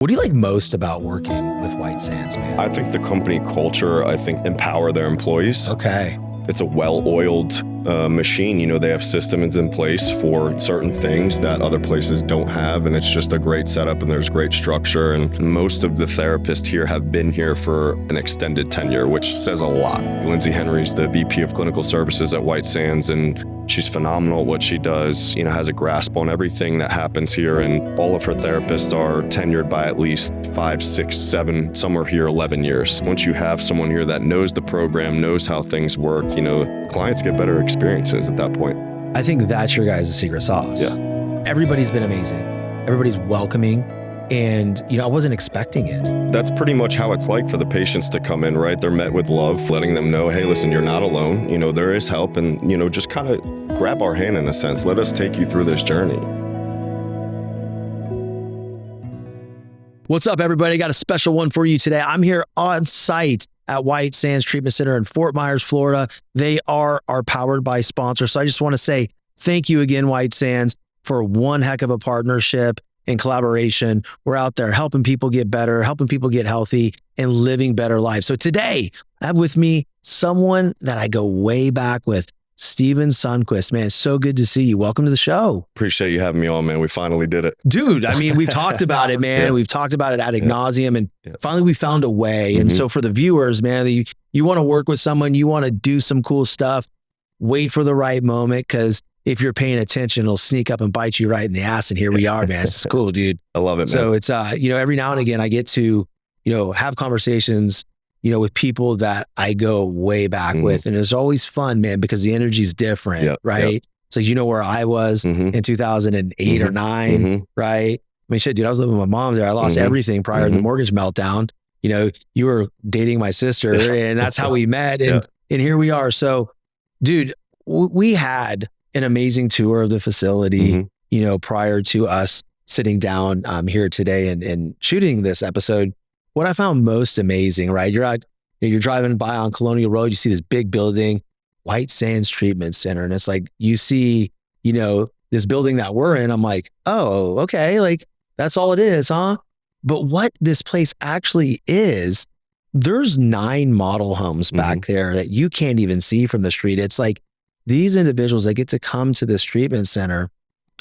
What do you like most about working with White Sands, man? I think the company culture, empower their employees. Okay. It's a well-oiled machine. They have systems in place for certain things that other places don't have, and it's just a great setup, and there's great structure. And most of the therapists here have been here for an extended tenure, which says a lot. Lindsay Henry's the VP of Clinical Services at White Sands, and she's phenomenal at what she does, has a grasp on everything that happens here. And all of her therapists are tenured by at least 5, 6, 7, some are here 11 years. Once you have someone here that knows the program, knows how things work, clients get better experiences at that point. I think that's your guys' secret sauce. Yeah. Everybody's been amazing. Everybody's welcoming. And, I wasn't expecting it. That's pretty much how it's like for the patients to come in, right? They're met with love, letting them know, hey, listen, you're not alone. There is help, and, just kind of grab our hand in a sense. Let us take you through this journey. What's up, everybody? Got a special one for you today. I'm here on site at White Sands Treatment Center in Fort Myers, Florida. They are our Powered by sponsor. So I just want to say thank you again, White Sands, for one heck of a partnership and collaboration. We're out there helping people get better, helping people get healthy, and living better lives. So today, I have with me someone that I go way back with, Steven Sundquist. Man, it's so good to see you. Welcome to the show. Appreciate you having me on, man. We finally did it. Dude, we've talked about it, man. Yeah. We've talked about it ad nauseum, and finally we found a way. And so for the viewers, man, you want to work with someone, you want to do some cool stuff, wait for the right moment, because if you're paying attention, it'll sneak up and bite you right in the ass. And here we are, man. This is cool, dude. I love it, man. So it's, every now and again, I get to, have conversations, with people that I go way back with. And it's always fun, man, because the energy is different, right? Yep. So where I was in 2008 or 9, right? I mean, shit, dude, I was living with my mom there. I lost everything prior to the mortgage meltdown. You were dating my sister, and that's how we met. And here we are. So, dude, we had an amazing tour of the facility, prior to us sitting down here today and shooting this episode. What I found most amazing, right? You're driving by on Colonial Road, you see this big building, White Sands Treatment Center. And it's like, you see, this building that we're in, I'm like, oh, okay. Like that's all it is, huh? But what this place actually is, there's 9 model homes back there that you can't even see from the street. It's like these individuals that get to come to this treatment center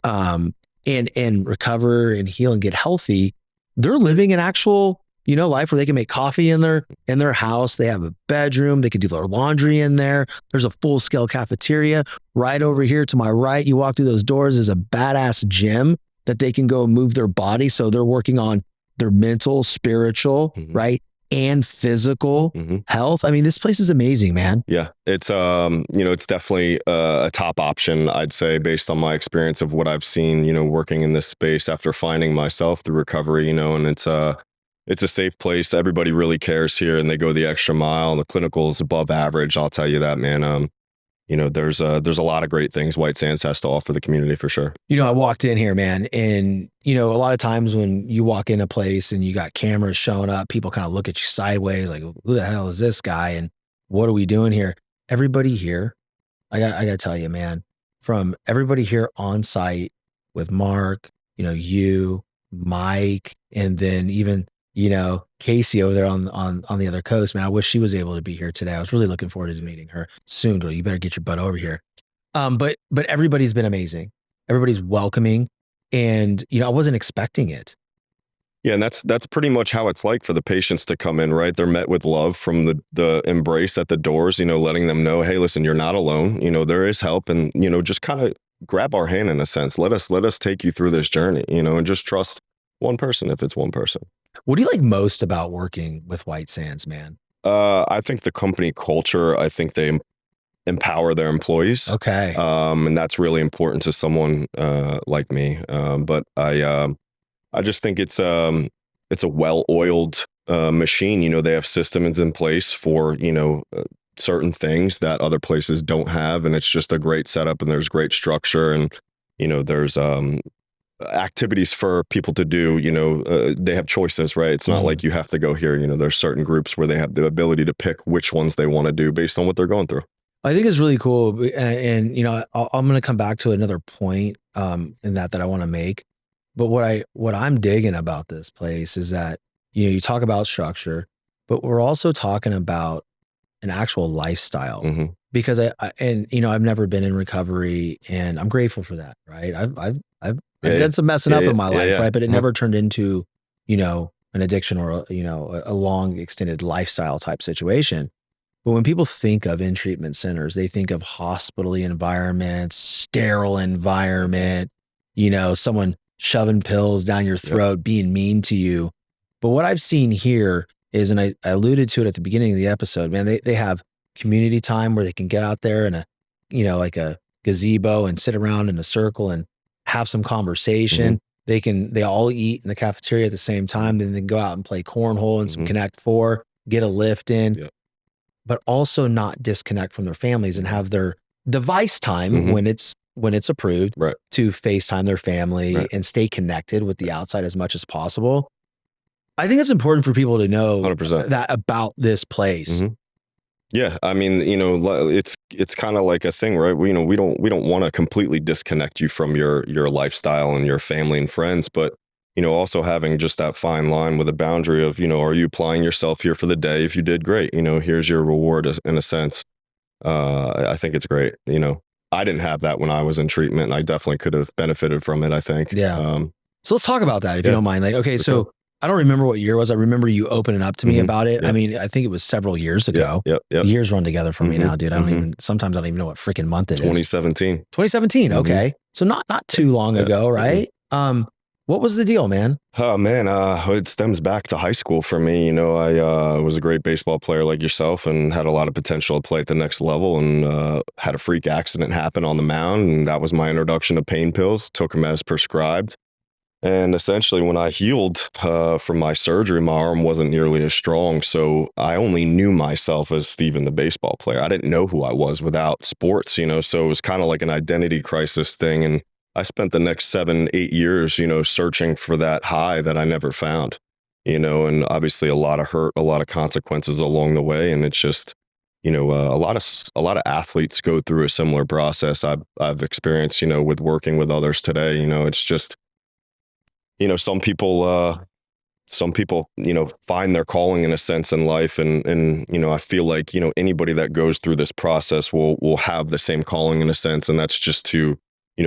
and recover and heal and get healthy. They're living an actual life where they can make coffee in their house. They have a bedroom. They can do their laundry in there. There's a full scale cafeteria right over here to my right. You walk through those doors is a badass gym that they can go move their body. So they're working on their mental, spiritual, right? And physical health. I mean, this place is amazing, man. Yeah, it's it's definitely a top option, I'd say, based on my experience of what I've seen, working in this space after finding myself through recovery, and it's a safe place. Everybody really cares here, and they go the extra mile. The clinical is above average. I'll tell you that, man. There's a lot of great things White Sands has to offer the community for sure. I walked in here, man, and a lot of times when you walk in a place and you got cameras showing up, people kind of look at you sideways, like, who the hell is this guy? And what are we doing here? Everybody here, I got to tell you, man, from everybody here on site with Mark, you, Mike, and then even Casey over there on the other coast, man. I wish she was able to be here today. I was really looking forward to meeting her soon, girl. You better get your butt over here. But everybody's been amazing. Everybody's welcoming, and I wasn't expecting it. Yeah, and that's pretty much how it's like for the patients to come in, right? They're met with love from the embrace at the doors, letting them know, hey, listen, you're not alone. There is help, and just kind of grab our hand in a sense. Let us take you through this journey, and just trust one person if it's one person. What do you like most about working with White Sands, man? I think the company culture, I think they empower their employees. Okay. And that's really important to someone like me. But I just think it's a well-oiled machine. They have systems in place for, certain things that other places don't have. And it's just a great setup, and there's great structure, and, there's activities for people to do. They have choices, right? It's not like you have to go here. There's certain groups where they have the ability to pick which ones they want to do based on what they're going through. I think it's really cool. And I'm going to come back to another point in that I want to make. But what I'm digging about this place is that, you talk about structure, but we're also talking about an actual lifestyle. Because I've never been in recovery, and I'm grateful for that. Right. I've done some messing up in my life. Right. But it never turned into, an addiction or, a long extended lifestyle type situation. But when people think of in treatment centers, they think of hospital-y environments, sterile environment, someone shoving pills down your throat, being mean to you. But what I've seen here is, and I alluded to it at the beginning of the episode, man, they have community time where they can get out there in a, like a gazebo and sit around in a circle and have some conversation. They all eat in the cafeteria at the same time. Then they go out and play cornhole and some Connect Four, get a lift in, but also not disconnect from their families and have their device time when it's approved to FaceTime their family and stay connected with the outside as much as possible. I think it's important for people to know 100%. that about this place. Yeah, I mean, it's kind of like a thing, right? We don't want to completely disconnect you from your lifestyle and your family and friends, but also having just that fine line with a boundary of, are you applying yourself here for the day? If you did, great. Here's your reward in a sense. I think it's great. I didn't have that when I was in treatment. I definitely could have benefited from it, I think. Yeah. So let's talk about that if you don't mind. Like, okay, so I don't remember what year it was. I remember you opening up to me about it. I mean, I think it was several years ago. Years run together for me now, dude. Sometimes I don't even know what freaking month it is. 2017. 2017. Okay. So not too long ago, right? What was the deal, man? Oh, man. It stems back to high school for me. I was a great baseball player like yourself and had a lot of potential to play at the next level, and had a freak accident happen on the mound. And that was my introduction to pain pills. Took them as prescribed. And essentially, when I healed from my surgery, my arm wasn't nearly as strong. So I only knew myself as Steven, the baseball player. I didn't know who I was without sports, so it was kind of like an identity crisis thing. And I spent the next 7-8 years, searching for that high that I never found, and obviously a lot of hurt, a lot of consequences along the way. And it's just, a lot of athletes go through a similar process I've experienced, with working with others today. It's just, some people, find their calling in a sense in life. And I feel like, anybody that goes through this process will have the same calling in a sense. And that's just to,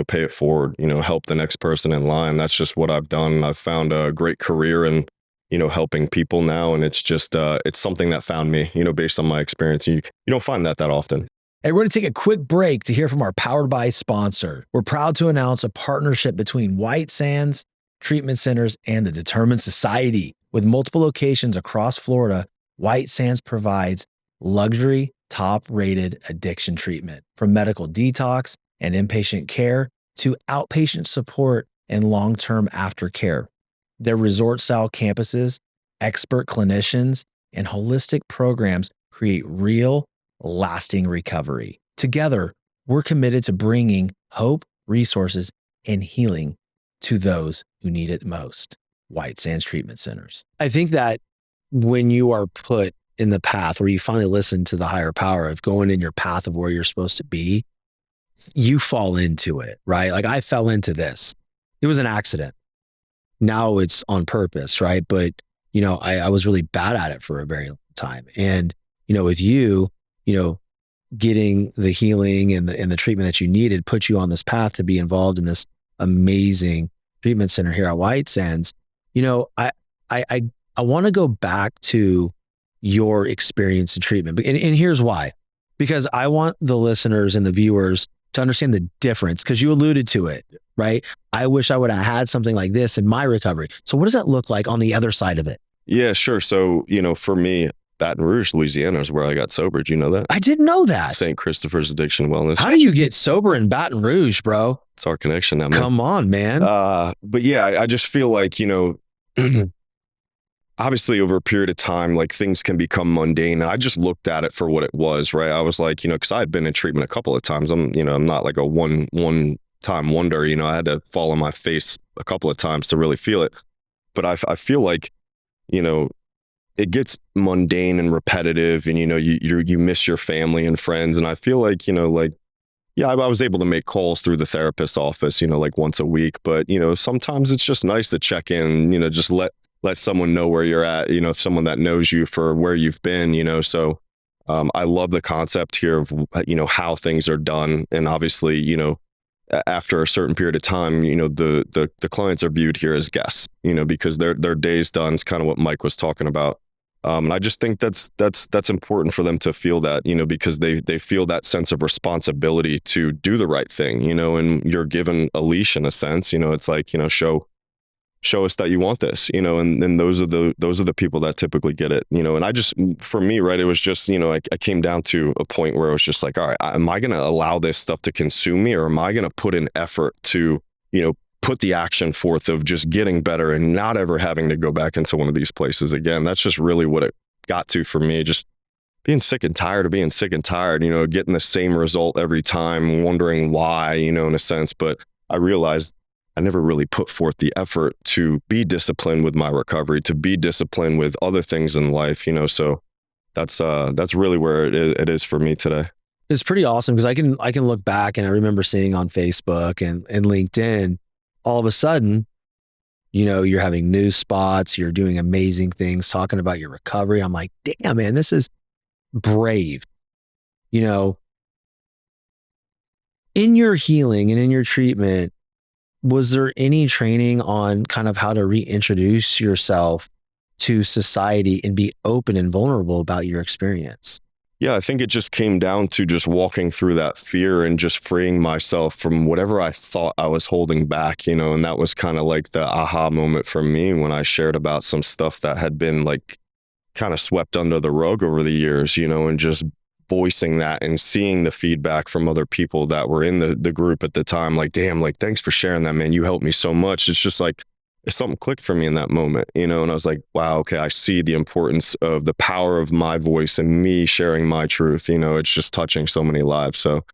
pay it forward, help the next person in line. That's just what I've done. I've found a great career in, helping people now. And it's just, it's something that found me, based on my experience. You don't find that often. Hey, we're going to take a quick break to hear from our Powered By sponsor. We're proud to announce a partnership between White Sands Treatment Centers and the Determined Society. With multiple locations across Florida, White Sands provides luxury, top-rated addiction treatment, from medical detox and inpatient care to outpatient support and long-term aftercare. Their resort-style campuses, expert clinicians, and holistic programs create real, lasting recovery. Together, we're committed to bringing hope, resources, and healing to those who need it most. White Sands Treatment Centers. I think that when you are put in the path where you finally listen to the higher power of going in your path of where you're supposed to be, you fall into it, right? Like I fell into this. It was an accident. Now it's on purpose, right? But, I was really bad at it for a very long time. And, with you, getting the healing and the treatment that you needed put you on this path to be involved in this amazing treatment center here at White Sands. I want to go back to your experience in treatment. And here's why. Because I want the listeners and the viewers to understand the difference, because you alluded to it, right? I wish I would have had something like this in my recovery. So what does that look like on the other side of it? Yeah, sure. So, for me, Baton Rouge, Louisiana is where I got sober. Do you know that? I didn't know that. St. Christopher's Addiction Wellness. How do you get sober in Baton Rouge, bro? It's our connection now, man. Come on, man. But yeah, I just feel like, obviously over a period of time, like things can become mundane. And I just looked at it for what it was, right? I was like, because I had been in treatment a couple of times. I'm not like a one time wonder. I had to fall on my face a couple of times to really feel it. But I feel like, it gets mundane and repetitive, and you miss your family and friends. And I feel like, Yeah, I was able to make calls through the therapist's office, like once a week. But, sometimes it's just nice to check in, just let someone know where you're at, someone that knows you for where you've been, So I love the concept here of, how things are done. And obviously, after a certain period of time, the clients are viewed here as guests, because their day's done. It's kind of what Mike was talking about. And I just think that's important for them to feel that, because they feel that sense of responsibility to do the right thing, and you're given a leash in a sense, it's like, show us that you want this, and those are the people that typically get it, and for me, right, it was just, I came down to a point where it was just like, all right, am I going to allow this stuff to consume me, or am I going to put in effort to, put the action forth of just getting better and not ever having to go back into one of these places again? That's just really what it got to for me. Just being sick and tired of being sick and tired, getting the same result every time, wondering why, in a sense. But I realized I never really put forth the effort to be disciplined with my recovery, to be disciplined with other things in life, so that's really where it is for me today. It's pretty awesome because I can look back and I remember seeing on Facebook and LinkedIn, all of a sudden, you're having news spots, you're doing amazing things, talking about your recovery. I'm like, damn, man, this is brave. In your healing and in your treatment, was there any training on kind of how to reintroduce yourself to society and be open and vulnerable about your experience? Yeah, I think it just came down to just walking through that fear and just freeing myself from whatever I thought I was holding back, and that was kind of like the aha moment for me when I shared about some stuff that had been like kind of swept under the rug over the years, and just voicing that and seeing the feedback from other people that were in the group at the time, like, damn, like, thanks for sharing that, man. You helped me so much. It's just like, something clicked for me in that moment, and I was like, wow, okay, I see the importance of the power of my voice and me sharing my truth. It's just touching so many lives. So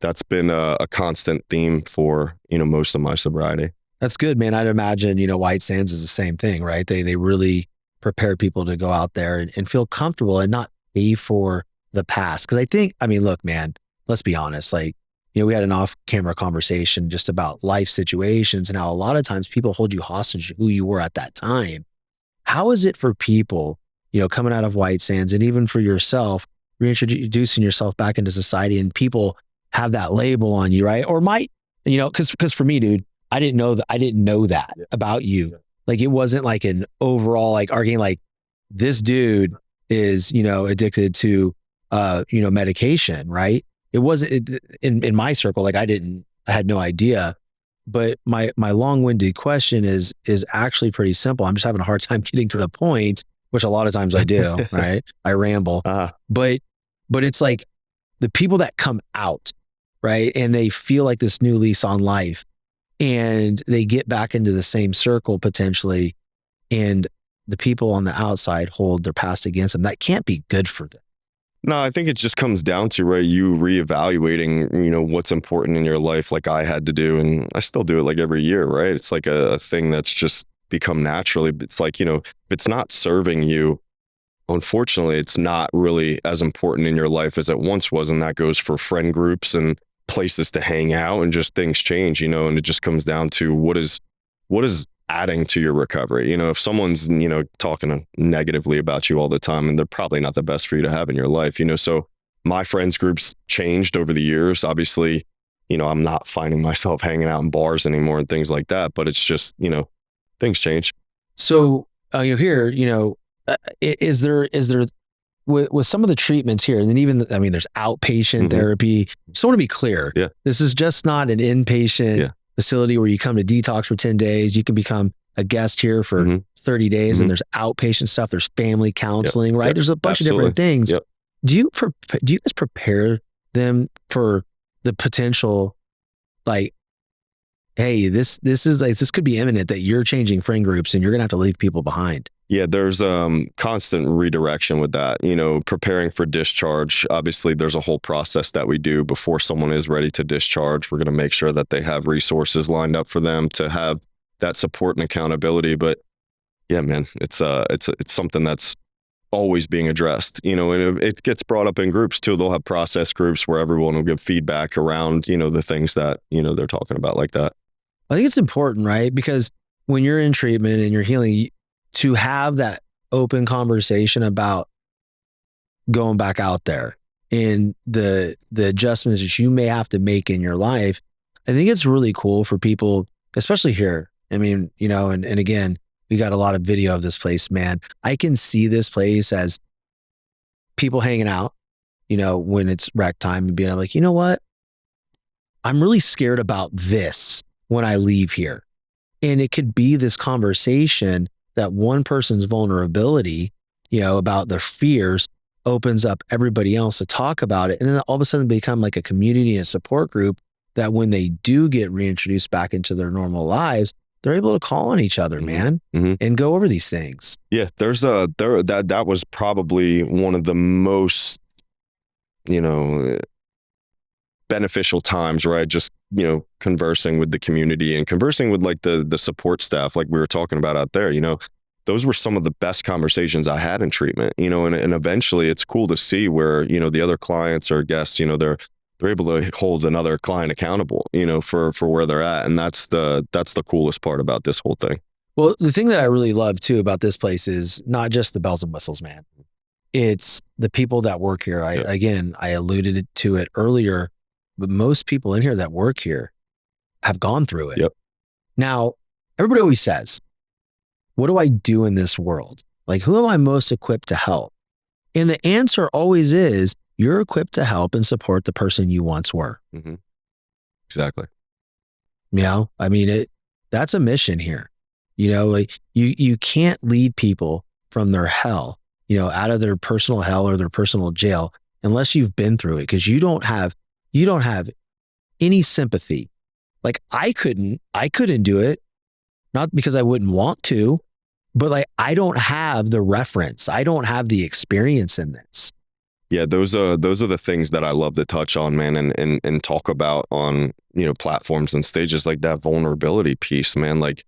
that's been a constant theme for, most of my sobriety. That's good, man. I'd imagine, White Sands is the same thing, right? They really prepare people to go out there and feel comfortable and not pay for the past. Because look, man, let's be honest, like, we had an off-camera conversation just about life situations and how a lot of times people hold you hostage to who you were at that time. How is it for people, coming out of White Sands, and even for yourself, reintroducing yourself back into society, and people have that label on you, right? Or might, because for me, dude, I didn't know that about you. Like, it wasn't like an overall, like, arguing, like, this dude is, addicted to, medication, right? It wasn't in my circle. Like, I had no idea, but my long-winded question is actually pretty simple. I'm just having a hard time getting to the point, which a lot of times I do, right? I ramble, but it's like the people that come out, right? And they feel like this new lease on life, and they get back into the same circle potentially, and the people on the outside hold their past against them. That can't be good for them. No, I think it just comes down to, right, you reevaluating, what's important in your life, like I had to do, and I still do it like every year, right? It's like a thing that's just become naturally. It's like, if it's not serving you, unfortunately, it's not really as important in your life as it once was. And that goes for friend groups and places to hang out, and just things change, and it just comes down to what is adding to your recovery. If someone's, talking negatively about you all the time, and they're probably not the best for you to have in your life, so my friends groups changed over the years. Obviously, I'm not finding myself hanging out in bars anymore and things like that, but it's just, things change. So, here, is there with some of the treatments here, and then even, there's outpatient therapy. Just want to be clear. Yeah. This is just not an inpatient facility where you come to detox for 10 days. You can become a guest here for 30 days, and there's outpatient stuff. There's family counseling, right? There's a bunch of different things. Do you guys prepare them for the potential, like, hey, this could be imminent, that you're changing friend groups and you're going to have to leave people behind? Yeah, there's constant redirection with that, preparing for discharge. Obviously, there's a whole process that we do before someone is ready to discharge. We're going to make sure that they have resources lined up for them to have that support and accountability. But yeah, man, it's something that's always being addressed, you know, and it gets brought up in groups too. They'll have process groups where everyone will give feedback around, you know, the things that, you know, they're talking about like that. I think it's important, right? Because when you're in treatment and you're healing, to have that open conversation about going back out there and the adjustments that you may have to make in your life, I think it's really cool for people, especially here. I mean, you know, and again, we got a lot of video of this place, man. I can see this place as people hanging out, you know, when it's rec time and being like, you know what? I'm really scared about this when I leave here. And it could be this conversation that one person's vulnerability, you know, about their fears opens up everybody else to talk about it. And then all of a sudden become like a community and support group that when they do get reintroduced back into their normal lives, they're able to call on each other, man, and go over these things. Yeah, that was probably one of the most, you know, beneficial times, right? Just, you know, conversing with the community and conversing with like the support staff, like we were talking about out there, you know, those were some of the best conversations I had in treatment, you know, and eventually it's cool to see where, you know, the other clients or guests, you know, they're able to hold another client accountable, you know, for where they're at. And that's the coolest part about this whole thing. Well, the thing that I really love too about this place is not just the bells and whistles, man. It's the people that work here. I alluded to it earlier, but most people in here that work here have gone through it. Yep. Now, everybody always says, what do I do in this world? Like, who am I most equipped to help? And the answer always is, you're equipped to help and support the person you once were. Mm-hmm. Exactly. You know, I mean, that's a mission here. You know, like you can't lead people from their hell, you know, out of their personal hell or their personal jail unless you've been through it, because you don't have any sympathy. Like I couldn't do it, not because I wouldn't want to, but like I don't have the reference. I don't have the experience in this. Yeah, those are the things that I love to touch on, man, and talk about on, you know, platforms and stages, like that vulnerability piece, man. Like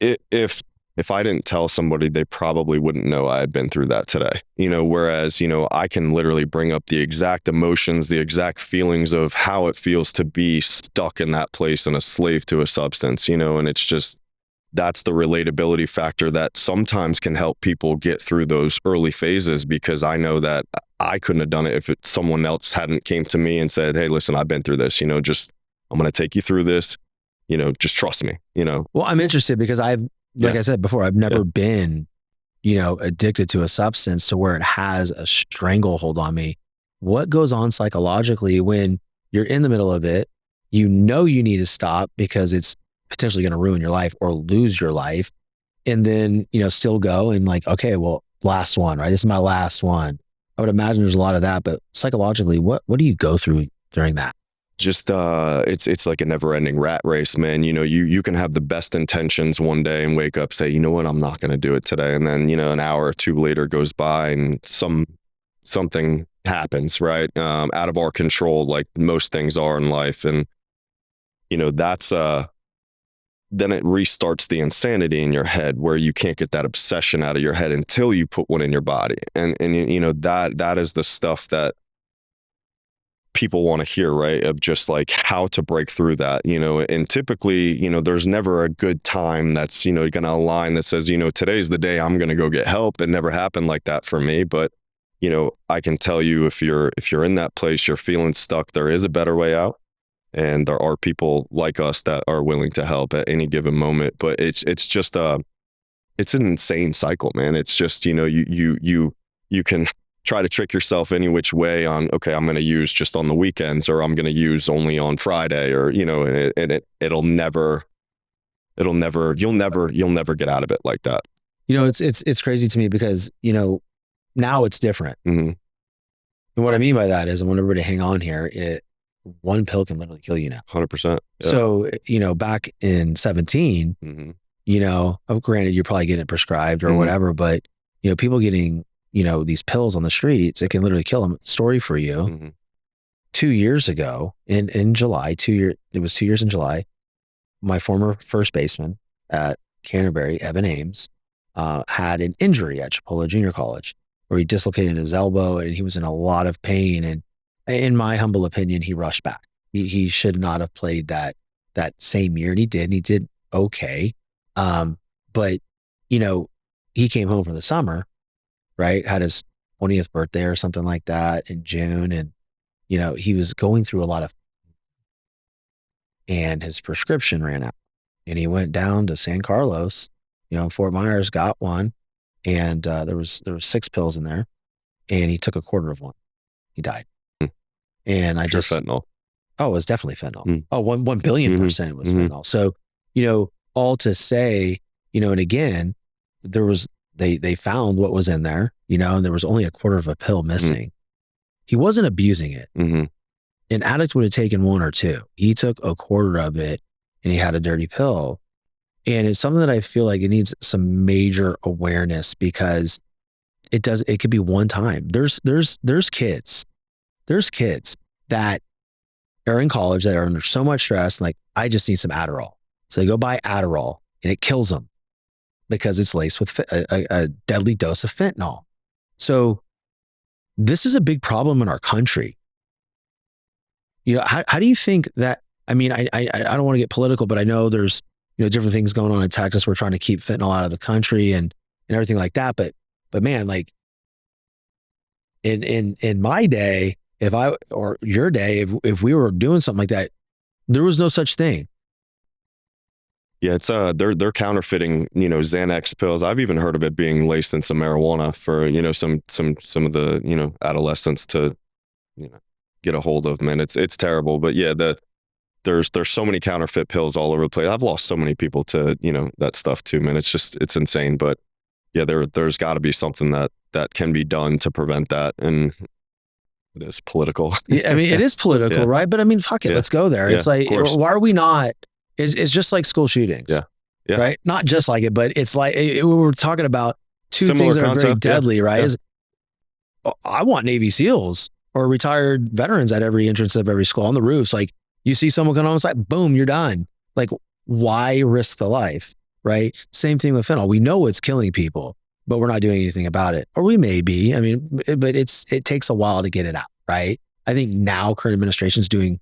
if I didn't tell somebody, they probably wouldn't know I had been through that today, you know, whereas, you know, I can literally bring up the exact emotions, the exact feelings of how it feels to be stuck in that place and a slave to a substance, you know, and it's just, that's the relatability factor that sometimes can help people get through those early phases, because I know that I couldn't have done it if someone else hadn't came to me and said, hey, listen, I've been through this, you know, just, I'm going to take you through this, you know, just trust me, you know. Well, I'm interested because I said before, I've never been, you know, addicted to a substance to where it has a stranglehold on me. What goes on psychologically when you're in the middle of it, you know, you need to stop because it's potentially going to ruin your life or lose your life. And then, you know, still go and like, okay, well, last one, right? This is my last one. I would imagine there's a lot of that, but psychologically, what do you go through during that? Just, it's like a never ending rat race, man. You know, you can have the best intentions one day and wake up, say, you know what, I'm not going to do it today. And then, you know, an hour or two later goes by and something happens, right? Out of our control, like most things are in life. And, you know, that's, then it restarts the insanity in your head where you can't get that obsession out of your head until you put one in your body. And you know, that is the stuff that people want to hear, right? Of just like how to break through that, you know, and typically, you know, there's never a good time that's, you know, going to align that says, you know, today's the day I'm going to go get help. It never happened like that for me. But, you know, I can tell you if you're in that place, you're feeling stuck, there is a better way out. And there are people like us that are willing to help at any given moment. But it's just it's an insane cycle, man. It's just, you know, you can try to trick yourself any which way on, okay, I'm going to use just on the weekends, or I'm going to use only on Friday, or, you know, and you'll never get out of it like that. You know, it's crazy to me because, you know, now it's different. Mm-hmm. And what I mean by that is I want everybody to hang on here. One pill can literally kill you now. 100%. Yeah. So, you know, back in 17, mm-hmm. you know, granted, you're probably getting it prescribed or mm-hmm. whatever, but, you know, people getting, you know, these pills on the streets, it can literally kill them. Story for you. Mm-hmm. 2 years ago in July, it was 2 years in July, my former first baseman at Canterbury, Evan Ames, had an injury at Chipola Junior College where he dislocated his elbow and he was in a lot of pain. And in my humble opinion, he rushed back. He should not have played that same year, and he did. And he did okay. But he came home for the summer, right? Had his 20th birthday or something like that in June, and he was going through a lot of, and his prescription ran out, and he went down to San Carlos, in Fort Myers, got one, and there was 6 pills in there, and he took a quarter of one. He died. And I just fentanyl. Oh, it was definitely fentanyl. Oh, 1 billion% was fentanyl. So, all to say, and again, there was, they found what was in there, and there was only a quarter of a pill missing. He wasn't abusing it. An addict would have taken 1 or 2. He took a quarter of it and he had a dirty pill. And it's something that I feel like it needs some major awareness, because it could be one time. There's kids that are in college that are under so much stress, like, I just need some Adderall. So they go buy Adderall and it kills them because it's laced with a deadly dose of fentanyl. So this is a big problem in our country. How do you think that, I mean, I don't want to get political, but I know there's, different things going on in Texas. We're trying to keep fentanyl out of the country and everything like that. But man, like in my day, or your day, if we were doing something like that, there was no such thing. Yeah, it's they're counterfeiting, Xanax pills. I've even heard of it being laced in some marijuana for, some of the, adolescents to, get a hold of, man. It's terrible. But yeah, there's so many counterfeit pills all over the place. I've lost so many people to, that stuff too, man. It's insane. But yeah, there's got to be something that can be done to prevent that. And it is political. Yeah, I mean, it is political, right? But I mean, fuck it, let's go there. It's like, why are we not? It's just like school shootings, right? Not just like it, but it's like we were talking about two Similar things that are very deadly, right? Yeah. I want Navy SEALs or retired veterans at every entrance of every school, on the roofs. Like, you see someone come on the side, boom, you're done. Like, why risk the life, right? Same thing with fentanyl. We know it's killing people, but we're not doing anything about it. Or we may be. I mean, but it takes a while to get it out, right? I think now current administration is doing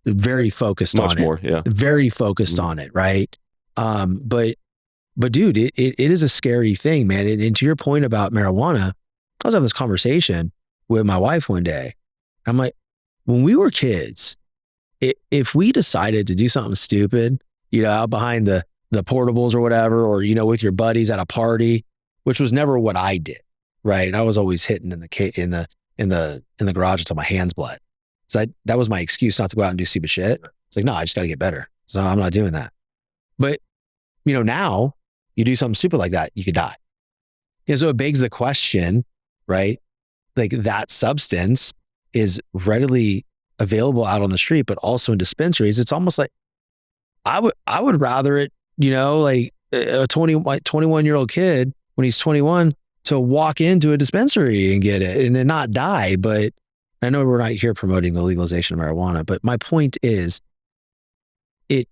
very focused on it. Much more, yeah. Very focused on it, right? But dude, it is a scary thing, man. And to your point about marijuana, I was having this conversation with my wife one day. I'm like, when we were kids, if we decided to do something stupid, out behind the portables or whatever, or, with your buddies at a party, which was never what I did, right? I was always hitting in the garage until my hands bled. So that was my excuse not to go out and do stupid shit. It's like, no, I just got to get better. So I'm not doing that. But, now you do something stupid like that, you could die. So it begs the question, right? Like, that substance is readily available out on the street, but also in dispensaries. It's almost like I would rather it, like a 21-year-old kid when he's 21 to walk into a dispensary and get it and then not die. But I know we're not here promoting the legalization of marijuana, but my point is it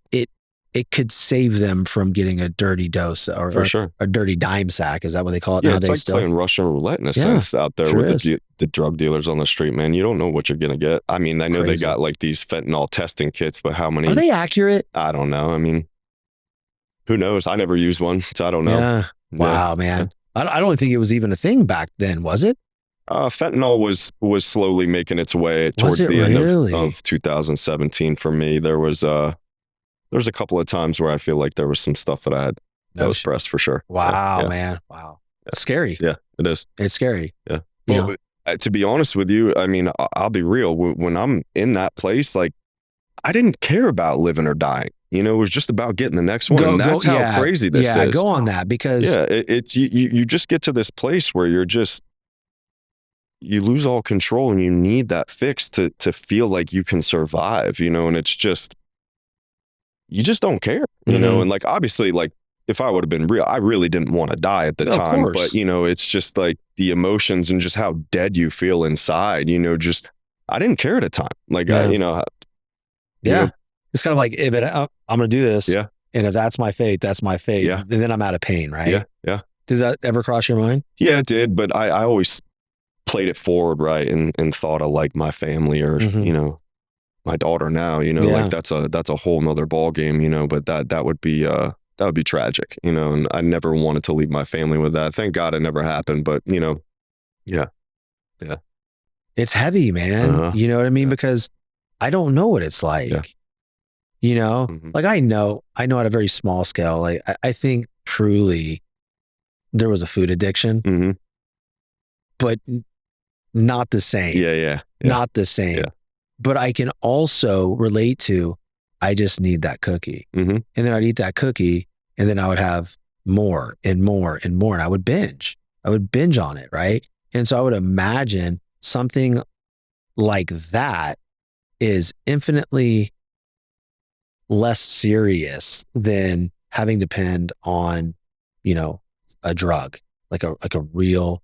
could save them from getting a dirty dose or a dirty dime sack. Is that what they call it nowadays? It's like playing Russian roulette in a sense out there with the drug dealers on the street, man. You don't know what you're going to get. I mean, I know they got like these fentanyl testing kits, but how many? Are they accurate? I don't know. I mean, who knows? I never used one, so I don't know. Yeah. Wow, man. I don't think it was even a thing back then, was it? Fentanyl was slowly making its way towards the end of 2017 for me. There's a couple of times where I feel like there was some stuff that I had that was pressed for sure. Wow, man. Wow. It's scary. Yeah, it is. It's scary. Yeah. Well, to be honest with you, I mean, I'll be real. When I'm in that place, like, I didn't care about living or dying. It was just about getting the next one. And that's how crazy this is. Yeah, go on that, because you just get to this place where you lose all control and you need that fix to feel like you can survive, and it's just, you just don't care, and like, obviously, like, if I would have been real, I really didn't want to die at the time, but it's just like the emotions and just how dead you feel inside, just, I didn't care at the time. Like, it's kind of like, I'm going to do this. Yeah. And if that's my fate, that's my fate. Yeah. And then I'm out of pain. Right. Yeah. Yeah. Did that ever cross your mind? Yeah, it did. But I always played it forward, right? And thought of like my family or, my daughter now, like that's a whole nother ball game, but that would be tragic, and I never wanted to leave my family with that. Thank God it never happened, but yeah. It's heavy, man. You know what I mean? Because I don't know what it's like, like I know at a very small scale, like I think truly there was a food addiction, but not the same. Yeah. Not the same. Yeah. But I can also relate to, I just need that cookie. And then I'd eat that cookie and then I would have more and more and more. And I would binge on it. Right. And so I would imagine something like that is infinitely less serious than having to depend on, a drug, like a real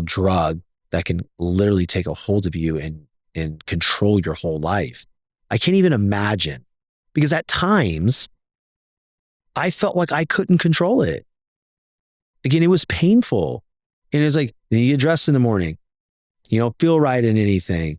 drug that can literally take a hold of you and control your whole life. I can't even imagine, because at times I felt like I couldn't control it. Again, it was painful. And it was like, you get dressed in the morning, you don't feel right in anything.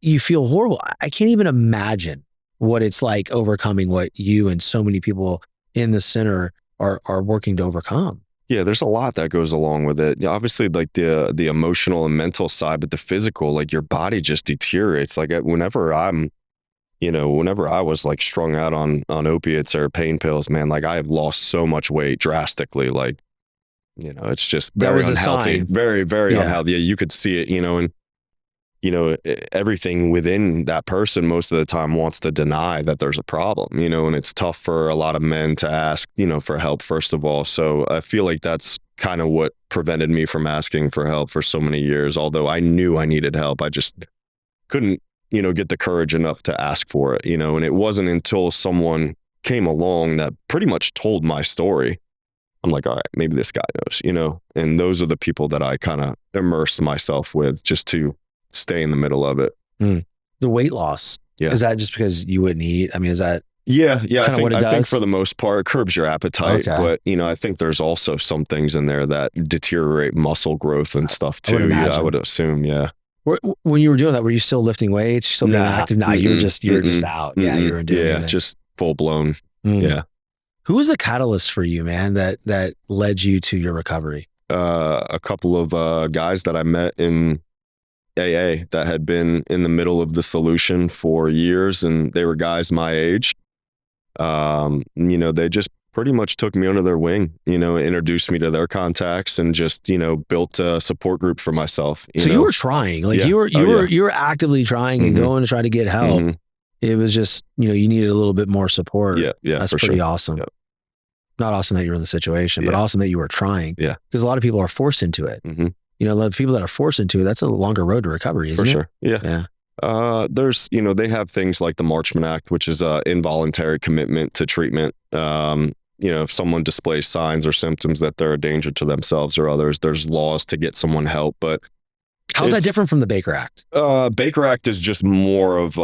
You feel horrible. I can't even imagine what it's like overcoming what you and so many people in the center are working to overcome. Yeah, there's a lot that goes along with it. Yeah, obviously, like the emotional and mental side, but the physical, like your body just deteriorates. Like whenever I was like strung out on opiates or pain pills, man, like I have lost so much weight drastically. Like, it's just very unhealthy, very, very unhealthy. Yeah, you could see it, and everything within that person most of the time wants to deny that there's a problem, and it's tough for a lot of men to ask, for help, first of all. So I feel like that's kind of what prevented me from asking for help for so many years. Although I knew I needed help, I just couldn't, get the courage enough to ask for it, and it wasn't until someone came along that pretty much told my story. I'm like, all right, maybe this guy knows, and those are the people that I kind of immersed myself with just to stay in the middle of it. The weight loss. Yeah. Is that just because you wouldn't eat? I mean, is that? Yeah. I think for the most part, it curbs your appetite, but I think there's also some things in there that deteriorate muscle growth and stuff too. I would assume. Yeah. When you were doing that, were you still lifting weights? Still being active? Nah, you were just out. Yeah. You were doing anything. Just full blown. Yeah. Who was the catalyst for you, man, that led you to your recovery? A couple of guys that I met in AA that had been in the middle of the solution for years, and they were guys my age. They just pretty much took me under their wing, introduced me to their contacts and just, built a support group for myself. You were trying, like you were actively trying and going to try to get help. It was just, you needed a little bit more support. Yeah. That's pretty awesome. Yep. Not awesome that you're in the situation, but awesome that you were trying. Yeah. Because a lot of people are forced into it. A lot of people that are forced into it, that's a longer road to recovery, isn't it? For sure. Yeah. There's, they have things like the Marchman Act, which is a involuntary commitment to treatment. If someone displays signs or symptoms that they're a danger to themselves or others, there's laws to get someone help. But how's that different from the Baker Act? Baker Act is just more of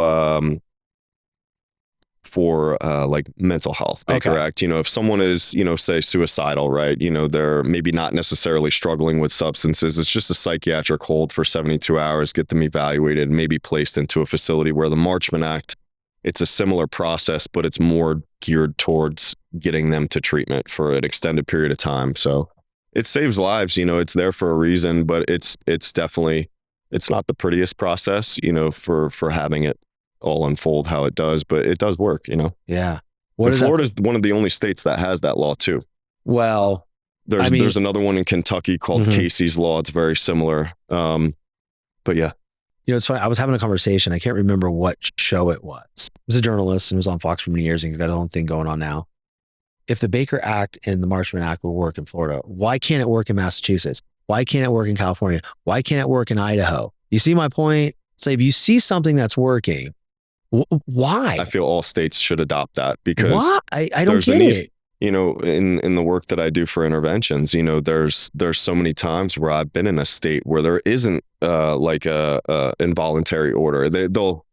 for like mental health. Baker Act, if someone is, say suicidal, right? They're maybe not necessarily struggling with substances. It's just a psychiatric hold for 72 hours, get them evaluated, maybe placed into a facility. Where the Marchman Act, it's a similar process, but it's more geared towards getting them to treatment for an extended period of time. So it saves lives, it's there for a reason, but it's definitely, it's not the prettiest process, for having it all unfold how it does, but it does work, Yeah. Florida's one of the only states that has that law too. Well, there's another one in Kentucky called Casey's Law. It's very similar. But yeah. It's funny. I was having a conversation. I can't remember what show it was. It was a journalist and was on Fox for many years and he's got his own thing going on now. If the Baker Act and the Marchman Act will work in Florida, why can't it work in Massachusetts? Why can't it work in California? Why can't it work in Idaho? You see my point? So if you see something that's working, why? I feel all states should adopt that because why? I don't get it. In the work that I do for interventions, there's so many times where I've been in a state where there isn't like a involuntary order. They'll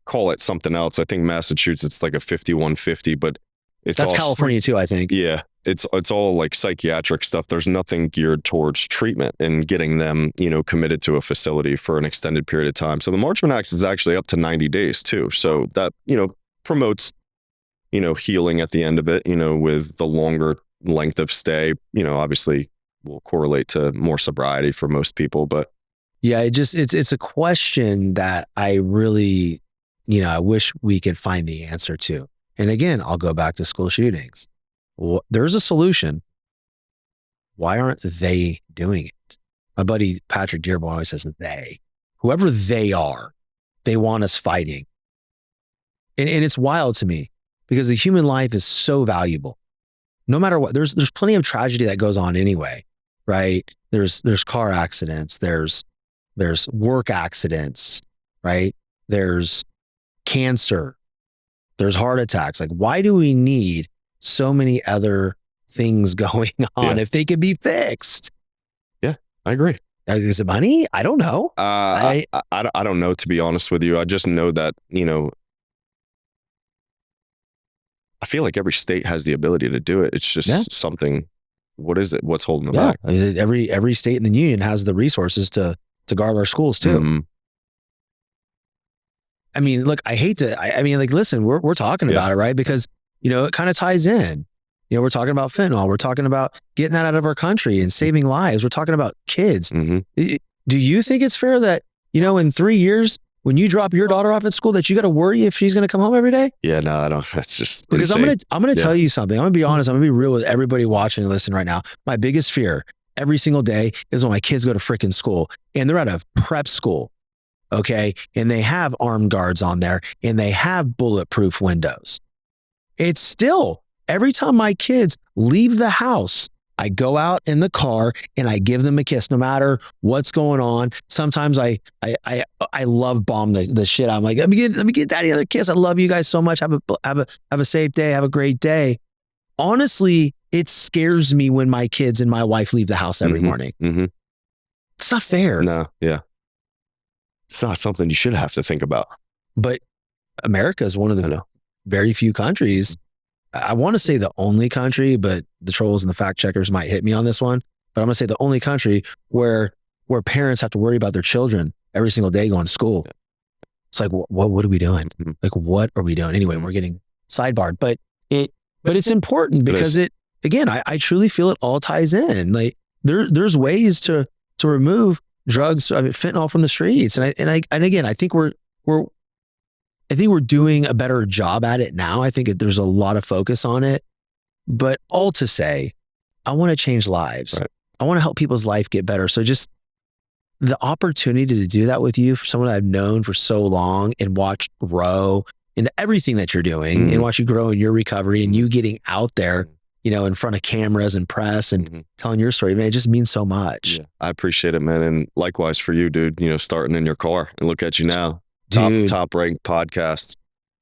call it something else. I think Massachusetts like a 5150, but that's California too, I think. Yeah. it's all like psychiatric stuff. There's nothing geared towards treatment and getting them, committed to a facility for an extended period of time. So the Marchman Act is actually up to 90 days too. So that, promotes, healing at the end of it, with the longer length of stay, obviously will correlate to more sobriety for most people. But yeah, it's a question that I really, I wish we could find the answer to. And again, I'll go back to school shootings. Well, there's a solution. Why aren't they doing it? My buddy Patrick Dearborn always says they. Whoever they are, they want us fighting. And it's wild to me because the human life is so valuable. No matter what, there's plenty of tragedy that goes on anyway, right? There's car accidents, there's work accidents, right? There's cancer, there's heart attacks. Like, why do we need so many other things going on if they could be fixed? Yeah, I agree. Is it money? I don't know. I don't know, to be honest with you. I just know that, I feel like every state has the ability to do it. It's just something. What is it? What's holding them back? Every state in the union has the resources to guard our schools too. Mm-hmm. I mean, look, I hate to, listen, we're talking about it, right? Because, it kind of ties in. We're talking about fentanyl. We're talking about getting that out of our country and saving lives. We're talking about kids. Mm-hmm. Do you think it's fair that, in 3 years, when you drop your daughter off at school, that you got to worry if she's going to come home every day? Yeah, no, I don't. That's just because insane. I'm going to tell you something. I'm going to be honest. I'm going to be real with everybody watching and listening right now. My biggest fear every single day is when my kids go to freaking school and they're at a prep school. Okay. And they have armed guards on there and they have bulletproof windows. It's still every time my kids leave the house, I go out in the car and I give them a kiss, no matter what's going on. Sometimes I love bomb the shit. I'm like, let me get daddy another kiss. I love you guys so much. Have a safe day. Have a great day. Honestly, it scares me when my kids and my wife leave the house every morning. Mm-hmm. It's not fair. No, yeah. It's not something you should have to think about. But America is one of the very few countries. I want to say the only country, but the trolls and the fact checkers might hit me on this one. But I'm going to say the only country where parents have to worry about their children every single day going to school. Yeah. It's like, what are we doing? Mm-hmm. Like, what are we doing? Anyway, we're getting sidebarred, but it's important because again, I truly feel it all ties in. Like there's ways to remove drugs, fentanyl from the streets. And again, I think we're doing a better job at it now. I think there's a lot of focus on it, but all to say, I want to change lives. Right. I want to help people's life get better. So just the opportunity to do that with you, for someone I've known for so long and watched grow in everything that you're doing and watch you grow in your recovery and you getting out there, in front of cameras and press and telling your story, man, it just means so much. Yeah, I appreciate it, man. And likewise for you, dude, starting in your car and look at you now. Top ranked podcast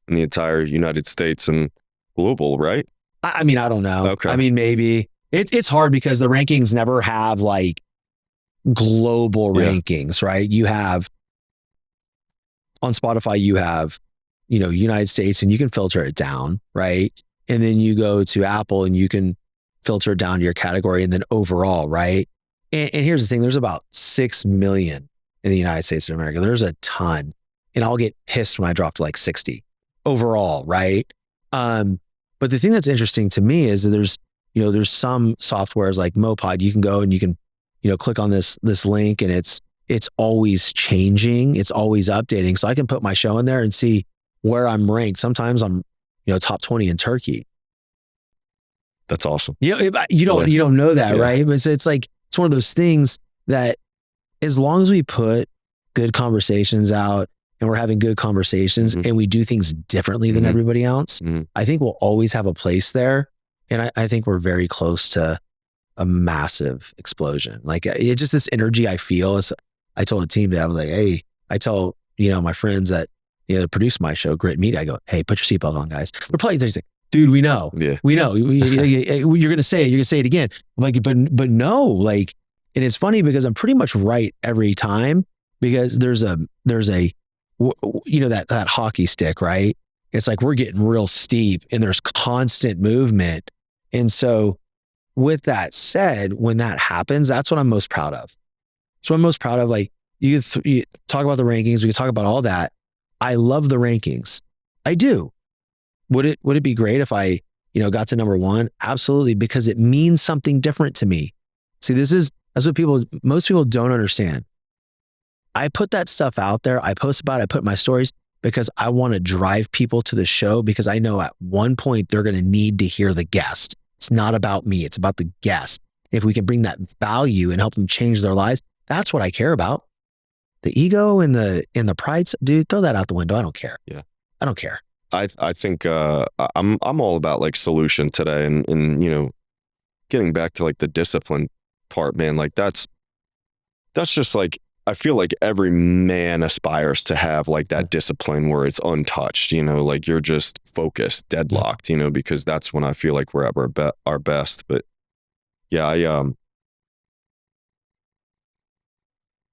in the entire United States and global, right? I mean, I don't know. Okay. I mean, maybe it's hard because the rankings never have like global rankings, right? You have on Spotify, you have, United States and you can filter it down, right? And then you go to Apple and you can filter it down to your category and then overall, right? And here's the thing, there's about 6 million in the United States of America. There's a ton. And I'll get pissed when I drop to like 60 overall, right? But the thing that's interesting to me is that there's some softwares like Mopod, you can go and you can, click on this link and it's always changing. It's always updating. So I can put my show in there and see where I'm ranked. Sometimes I'm, top 20 in Turkey. That's awesome. You don't know that, right? But it's like, it's one of those things that as long as we put good conversations out and we're having good conversations and we do things differently than everybody else, I think we'll always have a place there. And I think we're very close to a massive explosion. Like it's just this energy I feel. I told a team that I was like, hey, I tell, my friends that, that produce my show, Grit Media, I go, hey, put your seatbelt on, guys. They're probably like, dude, we know. Yeah. We know. You're going to say it. You're going to say it again. I'm like, but no, like, and it's funny because I'm pretty much right every time because there's a that hockey stick, right? It's like we're getting real steep and there's constant movement. And so with that said, when that happens, that's what I'm most proud of. So I'm most proud of, like, you talk about the rankings, we can talk about all that. I love the rankings. I do. Would it be great if I, got to number 1? Absolutely, because it means something different to me. See, that's what most people don't understand. I put that stuff out there. I post about it. I put my stories because I want to drive people to the show, because I know at one point they're going to need to hear the guest. It's not about me. It's about the guest. If we can bring that value and help them change their lives, that's what I care about. The ego and the pride, dude, throw that out the window. I don't care. Yeah. I don't care. I think I'm all about like solution today, and getting back to like the discipline part, man. Like that's just like, I feel like every man aspires to have like that discipline where it's untouched, like you're just focused, deadlocked, because that's when I feel like we're at our best. But yeah, I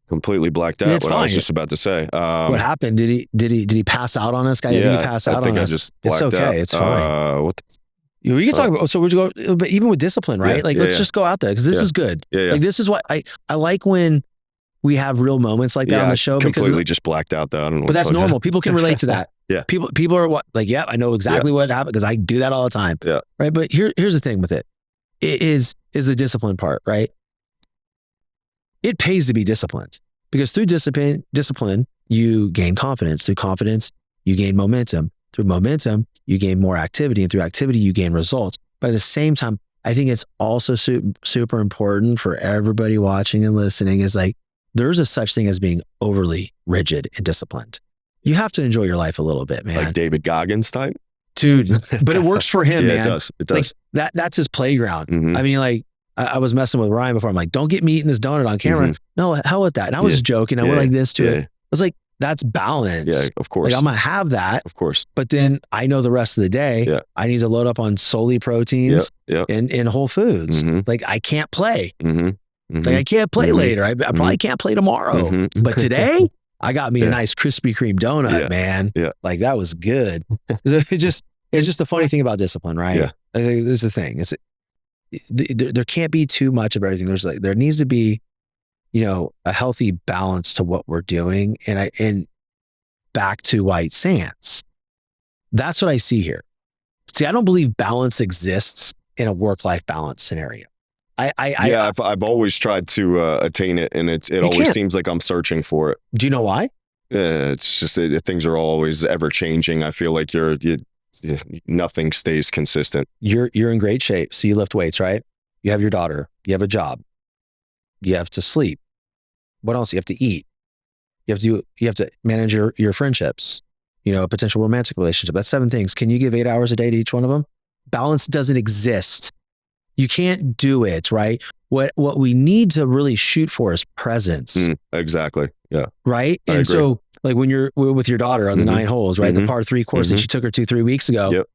completely blacked out what I was just about to say. What happened? Did he pass out on us, guy? Yeah, I think he passed out on us. I think I just blacked out. It's okay. It's fine. We can talk about, so we're go, but even with discipline, right? Let's just go out there, because this is good. Yeah. Like, this is what I like when we have real moments like that on the show. Completely just blacked out though. I don't know. But that's normal. People can relate to that. Yeah. People are yeah, I know exactly what happened because I do that all the time. Yeah. Right. But here's the thing with it. It is the discipline part, right? It pays to be disciplined, because through discipline, you gain confidence. Through confidence, you gain momentum. Through momentum, you gain more activity. And through activity, you gain results. But at the same time, I think it's also super important for everybody watching and listening is like, there's a such thing as being overly rigid and disciplined. You have to enjoy your life a little bit, man. Like David Goggins type? Dude, but it works for him, man. It does. It does. Like, that's his playground. Mm-hmm. I mean, like, I was messing with Ryan before. I'm like, don't get me eating this donut on camera. Mm-hmm. No, hell with that. And I was joking. I went like this to it. I was like, that's balance. Yeah, of course. Like, I'm going to have that. Of course. But then I know the rest of the day, I need to load up on solely proteins and whole foods. Mm-hmm. Like, I can't play. Mm-hmm. Mm-hmm. Like, I can't play later. I probably can't play tomorrow. Mm-hmm. But today, I got me a nice Krispy Kreme donut, man. Yeah. Like, that was good. It's just the funny thing about discipline, right? Yeah. This is the thing. There can't be too much of everything. There needs to be, a healthy balance to what we're doing. And back to White Sands, that's what I see here. See, I don't believe balance exists in a work-life balance scenario. I've always tried to attain it, and it always seems like I'm searching for it. Do you know why? It's just things are always ever changing. I feel like nothing stays consistent. You're in great shape, so you lift weights, right? You have your daughter. You have a job. You have to sleep. What else? You have to eat. You have to manage your friendships. A potential romantic relationship. That's 7 things. Can you give 8 hours a day to each one of them? Balance doesn't exist. You can't do it, right? What we need to really shoot for is presence. Exactly. Yeah. Right. And so, like, when you're with your daughter on the 9 holes, right? The par 3 course that she took her 2-3 weeks ago. Yep.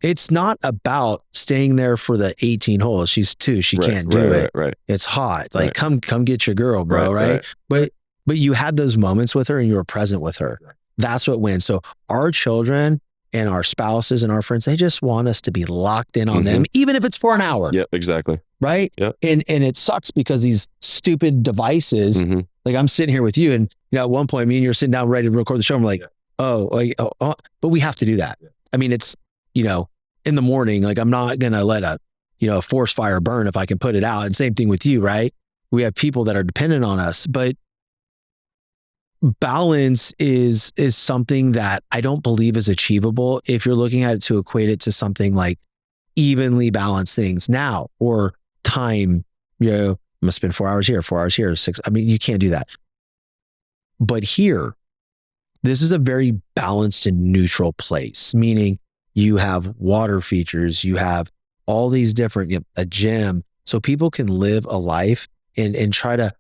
It's not about staying there for the 18 holes. She's 2. She can't do it. Right. It's hot. Like, come get your girl, bro. Right. But you had those moments with her and you were present with her. That's what wins. So our children and our spouses and our friends, they just want us to be locked in on them, even if it's for an hour. Yeah, exactly. Right. Yeah. And it sucks because these stupid devices, like, I'm sitting here with you, and at one point, me and you're sitting down ready to record the show. I'm like, but we have to do that. I mean, it's, in the morning, like, I'm not going to let a forest fire burn if I can put it out. And same thing with you, right? We have people that are dependent on us, but balance is something that I don't believe is achievable if you're looking at it to equate it to something like evenly balanced things now, or time, I'm going to spend 4 hours here, 4 hours here, 6. I mean, you can't do that. But here, this is a very balanced and neutral place, meaning you have water features, you have all these different, a gym, so people can live a life and try to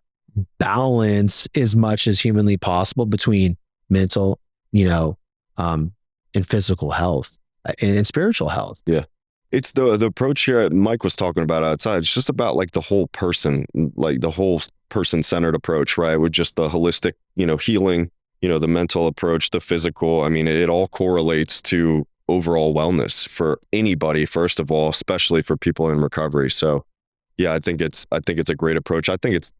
balance as much as humanly possible between mental, and physical health and spiritual health. Yeah. It's the approach here Mike was talking about outside. It's just about like the whole person, like the whole person-centered approach, right? With just the holistic, healing, the mental approach, the physical. I mean, it all correlates to overall wellness for anybody, first of all, especially for people in recovery. So yeah, I think it's a great approach. I think it's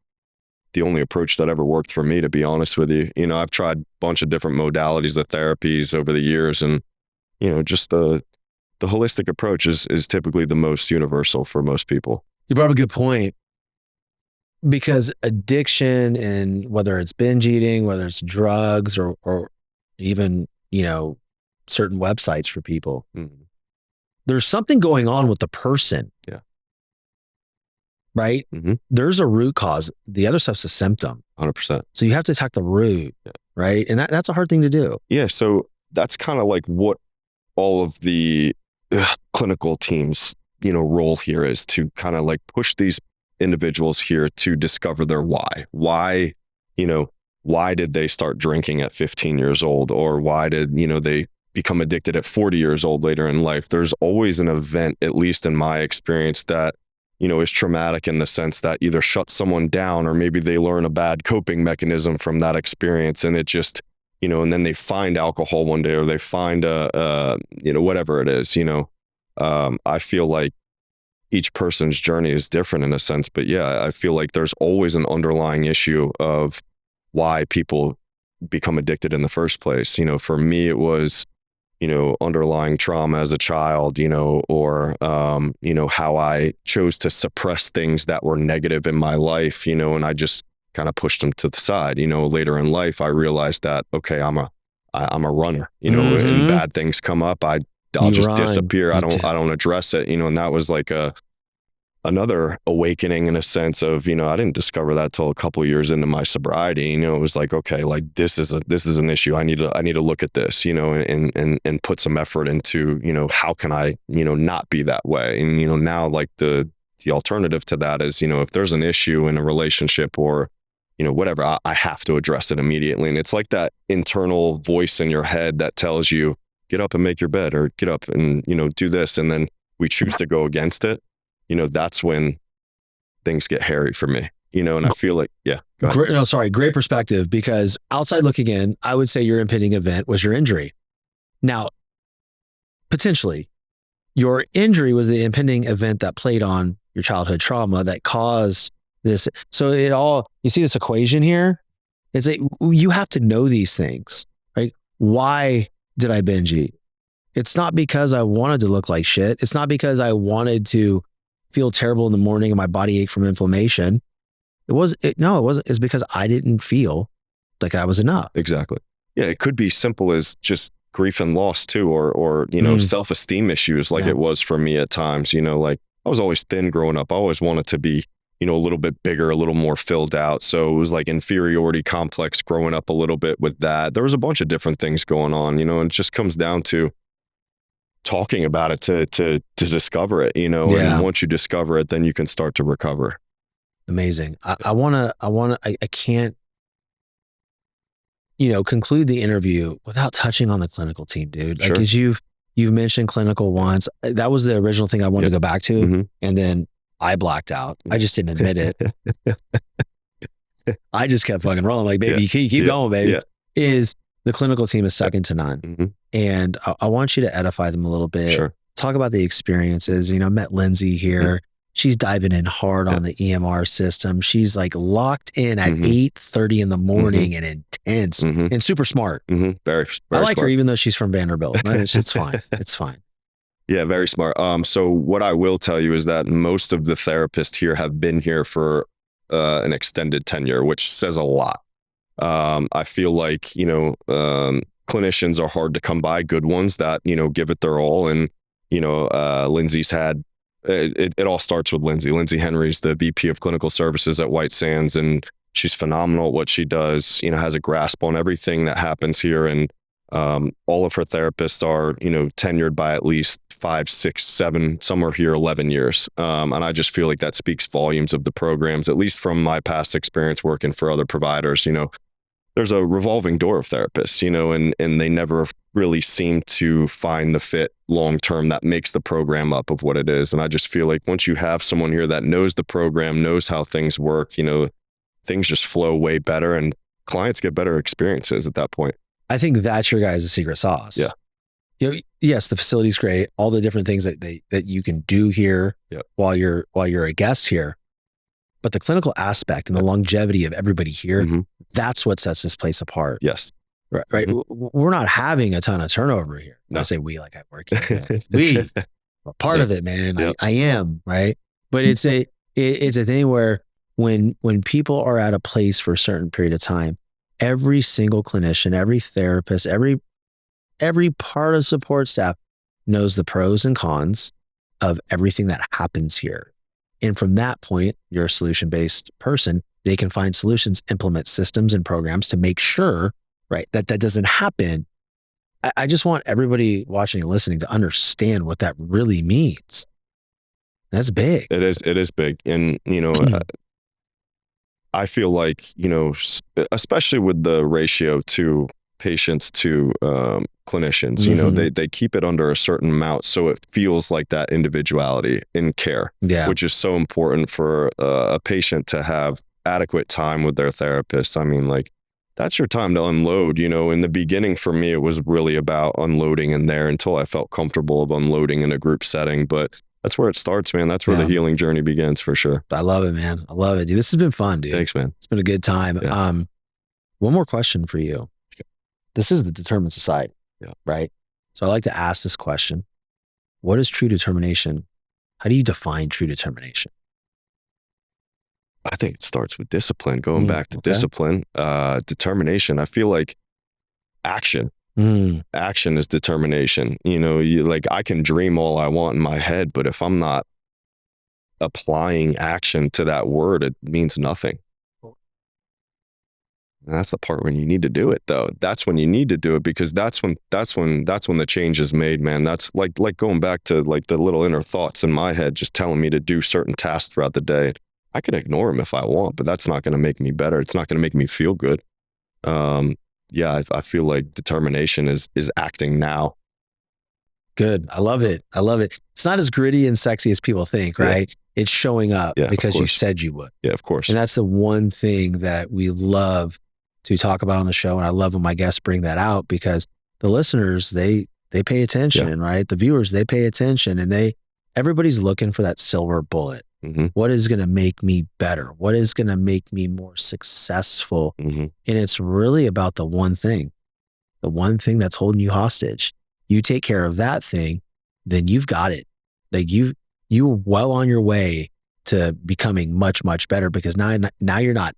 the only approach that ever worked for me, to be honest with you. You know, I've tried a bunch of different modalities of therapies over the years, and, you know, just the holistic approach is typically the most universal for most people. You brought up a good point, because addiction, and whether it's binge eating, whether it's drugs, or even, you know, certain websites for people, there's something going on with the person. Yeah. Right? There's a root cause. The other stuff's a symptom. 100%. So you have to attack the root, right? And that's a hard thing to do. Yeah. So that's kind of like what all of the clinical teams, you know, role here is, to kind of like push these individuals here to discover their why. Why, you know, why did they start drinking at 15 years old? Or why did, you know, they become addicted at 40 years old later in life? There's always an event, at least in my experience, that, you know, is traumatic in the sense that either shuts someone down, or maybe they learn a bad coping mechanism from that experience. And it just, you know, and then they find alcohol one day, or they find you know, whatever it is, you know. I feel like each person's journey is different in a sense, but yeah, I feel like there's always an underlying issue of why people become addicted in the first place. You know, for me, it was, you know, underlying trauma as a child, you know, or, you know, how I chose to suppress things that were negative in my life, you know, and I just kind of pushed them to the side. You know, later in life, I realized that, okay, I'm a runner, you know, and bad things come up, I'll just disappear. I don't address it, you know, and that was like another awakening in a sense of, you know, I didn't discover that till a couple of years into my sobriety. You know, it was like, okay, like this is an issue. I need to look at this, you know, and put some effort into, you know, how can I, you know, not be that way? And, you know, now like the alternative to that is, you know, if there's an issue in a relationship or, you know, whatever, I have to address it immediately. And it's like that internal voice in your head that tells you, get up and make your bed, or get up and, you know, do this. And then we choose to go against it. You know, that's when things get hairy for me, you know, and I feel like, yeah. Great perspective, because outside looking in, I would say your impending event was your injury. Now, potentially, your injury was the impending event that played on your childhood trauma that caused this. So you see this equation here? It's like, you have to know these things, right? Why did I binge eat? It's not because I wanted to look like shit. It's not because I wanted to feel terrible in the morning and my body ache from inflammation. It wasn't. It's because I didn't feel like I was enough. Exactly. Yeah. It could be simple as just grief and loss too, or, you know, self-esteem issues, like it was for me at times. You know, like I was always thin growing up. I always wanted to be, you know, a little bit bigger, a little more filled out. So it was like inferiority complex growing up a little bit with that. There was a bunch of different things going on, you know, and it just comes down to talking about it to discover it, you know, and once you discover it, then you can start to recover. Amazing. I can't, you know, conclude the interview without touching on the clinical team, dude. Like, cause you've mentioned clinical once. That was the original thing I wanted to go back to. And then I blacked out. I just didn't admit it. I just kept fucking rolling. Like, baby, keep going, baby. Is the clinical team is second to none. And I want you to edify them a little bit. Sure. Talk about the experiences. You know, I met Lindsay here. She's diving in hard on the EMR system. She's like locked in at 8:30 in the morning and intense and super smart. Very, very I like smart. her, even though she's from Vanderbilt. It's fine. It's fine. Yeah, very smart. So what I will tell you is that most of the therapists here have been here for an extended tenure, which says a lot. I feel like, you know, clinicians are hard to come by, good ones that, you know, give it their all. And, you know, Lindsay's had, it all starts with Lindsay. Lindsay Henry's the VP of Clinical Services at White Sands, and she's phenomenal at what she does, you know, has a grasp on everything that happens here. And all of her therapists are, you know, tenured by at least 5, 6, 7, some are here 11 years. And I just feel like that speaks volumes of the programs, at least from my past experience working for other providers. You know, there's a revolving door of therapists, you know, and they never really seem to find the fit long-term that makes the program up of what it is. And I just feel like once you have someone here that knows the program, knows how things work, you know, things just flow way better and clients get better experiences at that point. I think that's your guys' secret sauce. Yeah. You know, yes, the facility's great. All the different things that you can do here while you're a guest here. But the clinical aspect and the longevity of everybody here, that's what sets this place apart. Yes. Right. We're not having a ton of turnover here. No. I say we like I work here. We are part of it, man. I am, right? But it's a thing where when people are at a place for a certain period of time, every single clinician, every therapist, every part of support staff knows the pros and cons of everything that happens here. And from that point, you're a solution-based person. They can find solutions, implement systems and programs to make sure, right, that doesn't happen. I just want everybody watching and listening to understand what that really means. That's big. It is big. And, I feel like, especially with the ratio to patients to clinicians, they keep it under a certain amount. So it feels like that individuality in care, which is so important for a patient to have adequate time with their therapist. I mean, like, that's your time to unload. In the beginning for me, it was really about unloading in there until I felt comfortable of unloading in a group setting. But that's where it starts, man. That's where the healing journey begins for sure. I love it, man. I love it, dude. This has been fun, dude. Thanks, man. It's been a good time. Yeah. One more question for you. This is the determined society, right? So I like to ask this question. What is true determination? How do you define true determination? I think it starts with discipline. Going back to discipline, determination. I feel like action. Action is determination. I can dream all I want in my head, but if I'm not applying action to that word, it means nothing. And that's the part when you need to do it, though. That's when you need to do it, because that's when the change is made, man. That's like going back to like the little inner thoughts in my head, just telling me to do certain tasks throughout the day. I can ignore them if I want, but that's not going to make me better. It's not going to make me feel good. I feel like determination is acting now. Good. I love it. It's not as gritty and sexy as people think, right? Yeah. It's showing up because you said you would. Yeah, of course. And that's the one thing that we love to talk about on the show. And I love when my guests bring that out, because the listeners, they pay attention, right? The viewers, they pay attention, and everybody's looking for that silver bullet. What is going to make me better? What is going to make me more successful? And it's really about the one thing that's holding you hostage. You take care of that thing, then you've got it. Like you're well on your way to becoming much, much better, because now you're not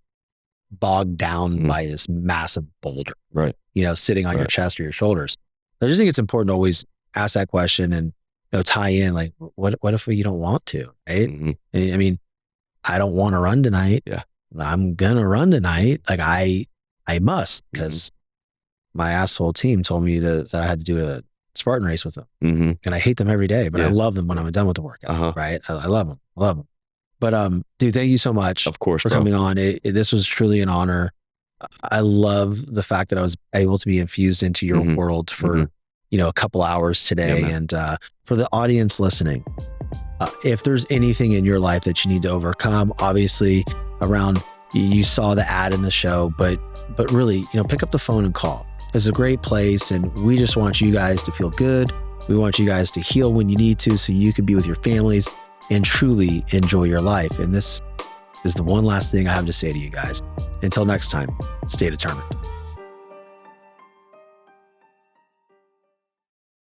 bogged down by this massive boulder, right? Sitting on your chest or your shoulders. I just think it's important to always ask that question and tie in, like, what if you don't want to, right? I mean, I don't want to run tonight. Yeah. I'm going to run tonight. Like I must, because my asshole team told me that I had to do a Spartan race with them. And I hate them every day, but I love them when I'm done with the workout, right? I love them. But dude, thank you so much, of course, for coming on. This was truly an honor. I love the fact that I was able to be infused into your world for a couple hours today. And for the audience listening, if there's anything in your life that you need to overcome, obviously around, you saw the ad in the show, but really, pick up the phone and call. It's a great place, and we just want you guys to feel good. We want you guys to heal when you need to, so you can be with your families and truly enjoy your life. And this is the one last thing I have to say to you guys. Until next time, stay determined.